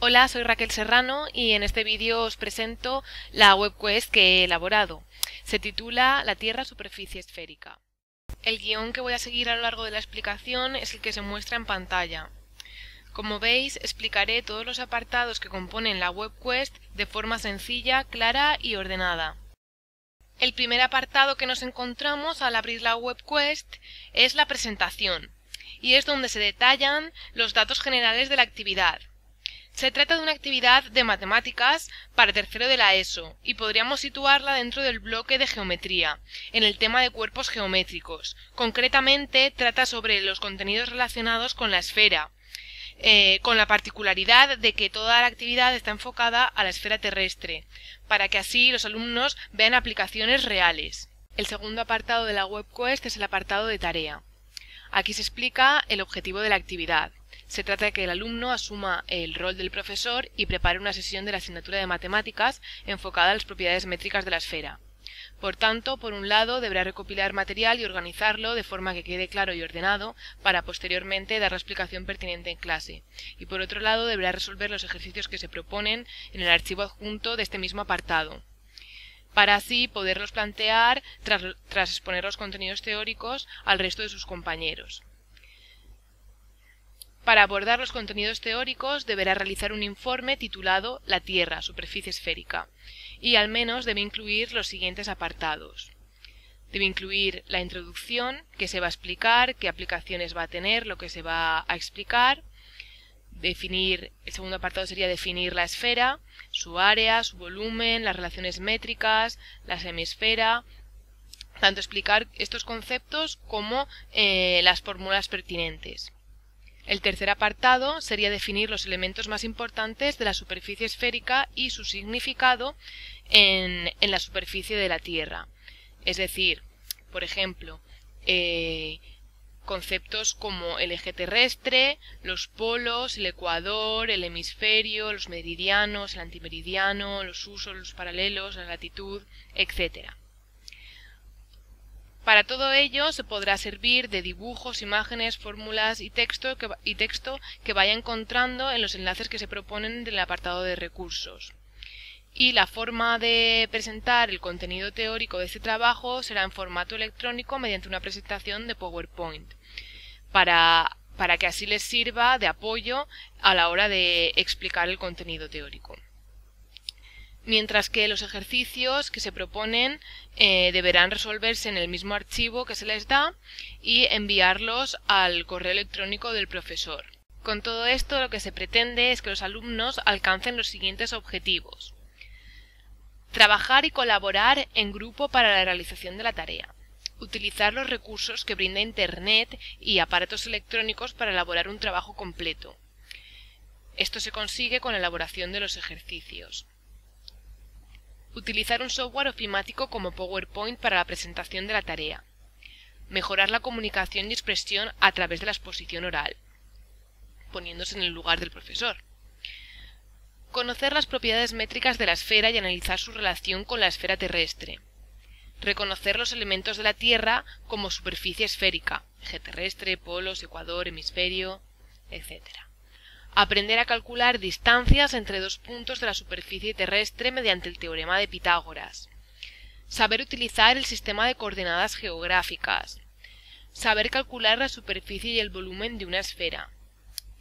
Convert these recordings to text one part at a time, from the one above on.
Hola, soy Raquel Serrano y en este vídeo os presento la webquest que he elaborado. Se titula La Tierra superficie esférica. El guión que voy a seguir a lo largo de la explicación es el que se muestra en pantalla. Como veis, explicaré todos los apartados que componen la webquest de forma sencilla, clara y ordenada. El primer apartado que nos encontramos al abrir la webquest es la presentación, y es donde se detallan los datos generales de la actividad. Se trata de una actividad de matemáticas para tercero de la ESO y podríamos situarla dentro del bloque de geometría, en el tema de cuerpos geométricos. Concretamente trata sobre los contenidos relacionados con la esfera, con la particularidad de que toda la actividad está enfocada a la esfera terrestre, para que así los alumnos vean aplicaciones reales. El segundo apartado de la webquest es el apartado de tarea. Aquí se explica el objetivo de la actividad. Se trata de que el alumno asuma el rol del profesor y prepare una sesión de la asignatura de matemáticas enfocada a las propiedades métricas de la esfera. Por tanto, por un lado, deberá recopilar material y organizarlo de forma que quede claro y ordenado para posteriormente dar la explicación pertinente en clase. Y por otro lado, deberá resolver los ejercicios que se proponen en el archivo adjunto de este mismo apartado, para así poderlos plantear tras exponer los contenidos teóricos al resto de sus compañeros. Para abordar los contenidos teóricos deberá realizar un informe titulado La Tierra, superficie esférica, y al menos debe incluir los siguientes apartados. Debe incluir la introducción, que se va a explicar, qué aplicaciones va a tener, lo que se va a explicar. El segundo apartado sería definir la esfera, su área, su volumen, las relaciones métricas, la semisfera. Tanto explicar estos conceptos como las fórmulas pertinentes. El tercer apartado sería definir los elementos más importantes de la superficie esférica y su significado en la superficie de la Tierra. Es decir, por ejemplo, conceptos como el eje terrestre, los polos, el ecuador, el hemisferio, los meridianos, el antimeridiano, los usos, los paralelos, la latitud, etc. Para todo ello se podrá servir de dibujos, imágenes, fórmulas y texto que vaya encontrando en los enlaces que se proponen del apartado de recursos. Y la forma de presentar el contenido teórico de este trabajo será en formato electrónico mediante una presentación de PowerPoint, para que así les sirva de apoyo a la hora de explicar el contenido teórico. Mientras que los ejercicios que se proponen deberán resolverse en el mismo archivo que se les da y enviarlos al correo electrónico del profesor. Con todo esto, lo que se pretende es que los alumnos alcancen los siguientes objetivos: trabajar y colaborar en grupo para la realización de la tarea, utilizar los recursos que brinda Internet y aparatos electrónicos para elaborar un trabajo completo. Esto se consigue con la elaboración de los ejercicios. Utilizar un software ofimático como PowerPoint para la presentación de la tarea. Mejorar la comunicación y expresión a través de la exposición oral, poniéndose en el lugar del profesor. Conocer las propiedades métricas de la esfera y analizar su relación con la esfera terrestre. Reconocer los elementos de la Tierra como superficie esférica, eje terrestre, polos, ecuador, hemisferio, etc. Aprender a calcular distancias entre dos puntos de la superficie terrestre mediante el teorema de Pitágoras. Saber utilizar el sistema de coordenadas geográficas. Saber calcular la superficie y el volumen de una esfera.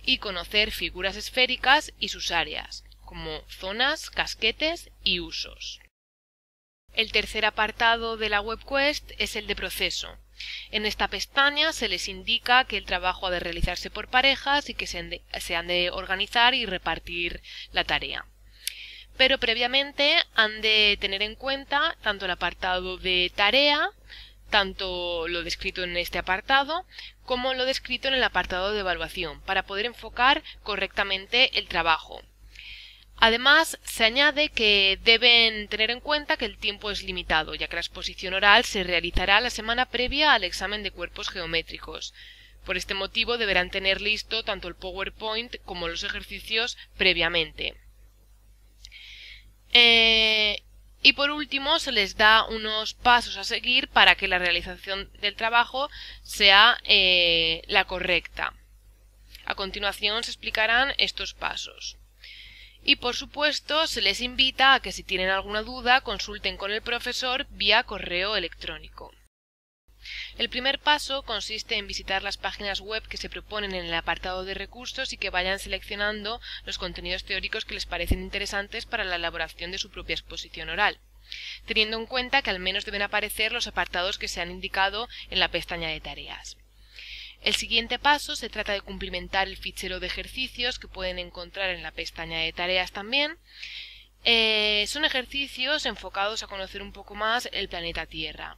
Y conocer figuras esféricas y sus áreas, como zonas, casquetes y usos. El tercer apartado de la webquest es el de proceso. En esta pestaña se les indica que el trabajo ha de realizarse por parejas y que se han de organizar y repartir la tarea. Pero previamente han de tener en cuenta tanto el apartado de tarea, tanto lo descrito en este apartado, como lo descrito en el apartado de evaluación, para poder enfocar correctamente el trabajo. Además, se añade que deben tener en cuenta que el tiempo es limitado, ya que la exposición oral se realizará la semana previa al examen de cuerpos geométricos. Por este motivo deberán tener listo tanto el PowerPoint como los ejercicios previamente. Y por último, se les da unos pasos a seguir para que la realización del trabajo sea la correcta. A continuación se explicarán estos pasos. Y por supuesto se les invita a que si tienen alguna duda consulten con el profesor vía correo electrónico. El primer paso consiste en visitar las páginas web que se proponen en el apartado de recursos y que vayan seleccionando los contenidos teóricos que les parecen interesantes para la elaboración de su propia exposición oral, teniendo en cuenta que al menos deben aparecer los apartados que se han indicado en la pestaña de tareas. El siguiente paso se trata de cumplimentar el fichero de ejercicios que pueden encontrar en la pestaña de tareas también. Son ejercicios enfocados a conocer un poco más el planeta Tierra.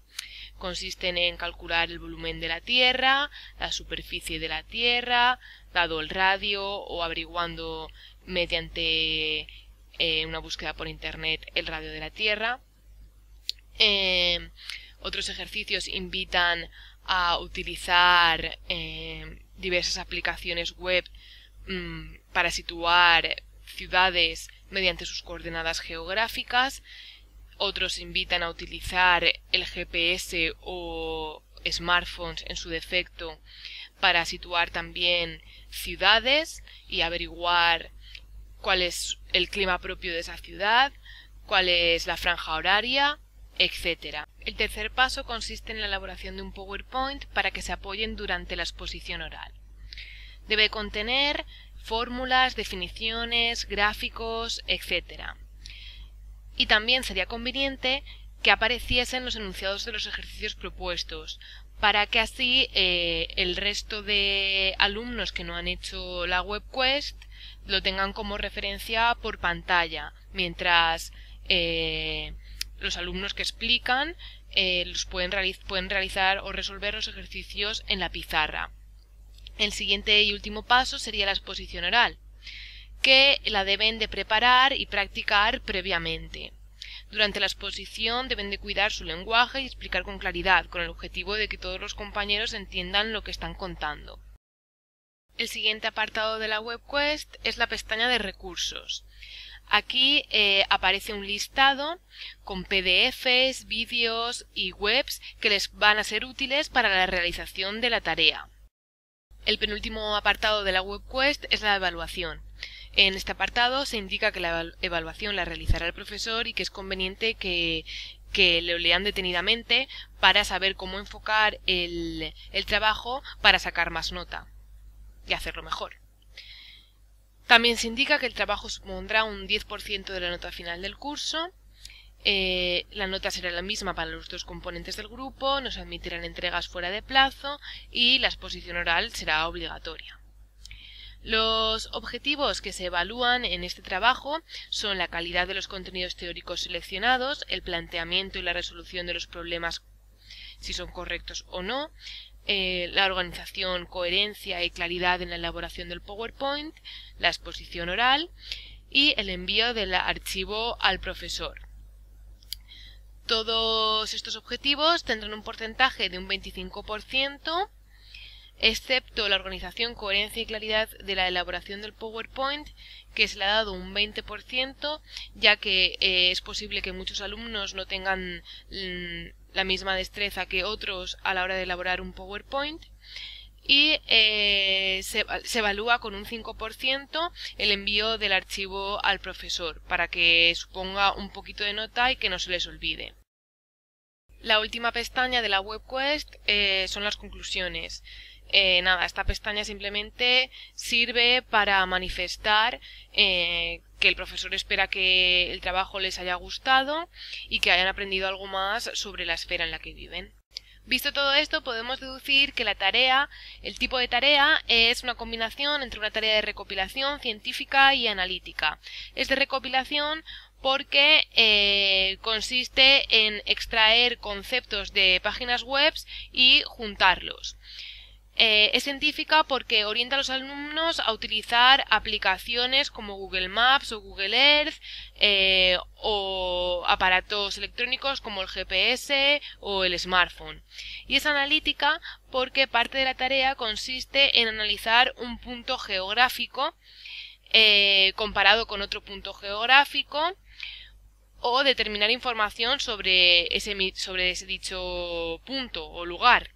Consisten en calcular el volumen de la Tierra, la superficie de la Tierra, dado el radio o averiguando mediante una búsqueda por internet el radio de la Tierra. Otros ejercicios invitan a utilizar diversas aplicaciones web para situar ciudades mediante sus coordenadas geográficas. Otros invitan a utilizar el GPS o smartphones en su defecto para situar también ciudades y averiguar cuál es el clima propio de esa ciudad, cuál es la franja horaria, etc. El tercer paso consiste en la elaboración de un PowerPoint para que se apoyen durante la exposición oral. Debe contener fórmulas, definiciones, gráficos, etc. Y también sería conveniente que apareciesen los enunciados de los ejercicios propuestos, para que así el resto de alumnos que no han hecho la WebQuest lo tengan como referencia por pantalla, mientras los alumnos que explican pueden realizar o resolver los ejercicios en la pizarra. El siguiente y último paso sería la exposición oral, que la deben de preparar y practicar previamente. Durante la exposición deben de cuidar su lenguaje y explicar con claridad, con el objetivo de que todos los compañeros entiendan lo que están contando. El siguiente apartado de la WebQuest es la pestaña de recursos. Aquí aparece un listado con PDFs, vídeos y webs que les van a ser útiles para la realización de la tarea. El penúltimo apartado de la WebQuest es la evaluación. En este apartado se indica que la evaluación la realizará el profesor y que es conveniente que lo lean detenidamente para saber cómo enfocar el trabajo para sacar más nota y hacerlo mejor. También se indica que el trabajo supondrá un 10% de la nota final del curso. La nota será la misma para los dos componentes del grupo, no se admitirán entregas fuera de plazo y la exposición oral será obligatoria. Los objetivos que se evalúan en este trabajo son la calidad de los contenidos teóricos seleccionados, el planteamiento y la resolución de los problemas, si son correctos o no, la organización, coherencia y claridad en la elaboración del PowerPoint, la exposición oral y el envío del archivo al profesor. Todos estos objetivos tendrán un porcentaje de un 25%, excepto la organización, coherencia y claridad de la elaboración del PowerPoint, que se le ha dado un 20%, ya que es posible que muchos alumnos no tengan la misma destreza que otros a la hora de elaborar un PowerPoint. Y se evalúa con un 5% el envío del archivo al profesor, para que suponga un poquito de nota y que no se les olvide. La última pestaña de la WebQuest son las conclusiones. Esta pestaña simplemente sirve para manifestar que el profesor espera que el trabajo les haya gustado y que hayan aprendido algo más sobre la esfera en la que viven. Visto todo esto, podemos deducir que el tipo de tarea es una combinación entre una tarea de recopilación científica y analítica. Es de recopilación porque consiste en extraer conceptos de páginas web y juntarlos. Es científica porque orienta a los alumnos a utilizar aplicaciones como Google Maps o Google Earth o aparatos electrónicos como el GPS o el smartphone. Y es analítica porque parte de la tarea consiste en analizar un punto geográfico comparado con otro punto geográfico o determinar información sobre ese dicho punto o lugar.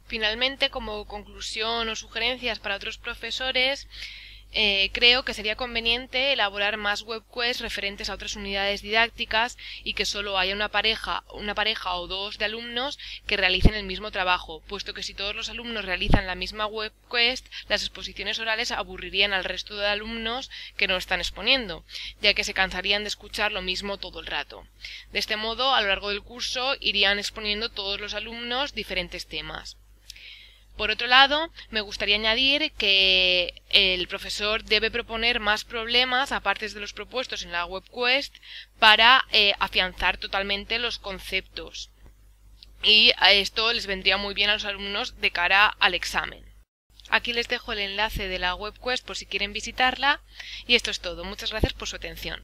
Finalmente, como conclusión o sugerencias para otros profesores, creo que sería conveniente elaborar más webquests referentes a otras unidades didácticas y que solo haya una pareja o dos de alumnos que realicen el mismo trabajo, puesto que si todos los alumnos realizan la misma webquest, las exposiciones orales aburrirían al resto de alumnos que no están exponiendo, ya que se cansarían de escuchar lo mismo todo el rato. De este modo, a lo largo del curso irían exponiendo todos los alumnos diferentes temas. Por otro lado, me gustaría añadir que el profesor debe proponer más problemas aparte de los propuestos en la webquest para afianzar totalmente los conceptos. Y a esto les vendría muy bien a los alumnos de cara al examen. Aquí les dejo el enlace de la webquest por si quieren visitarla. Y esto es todo. Muchas gracias por su atención.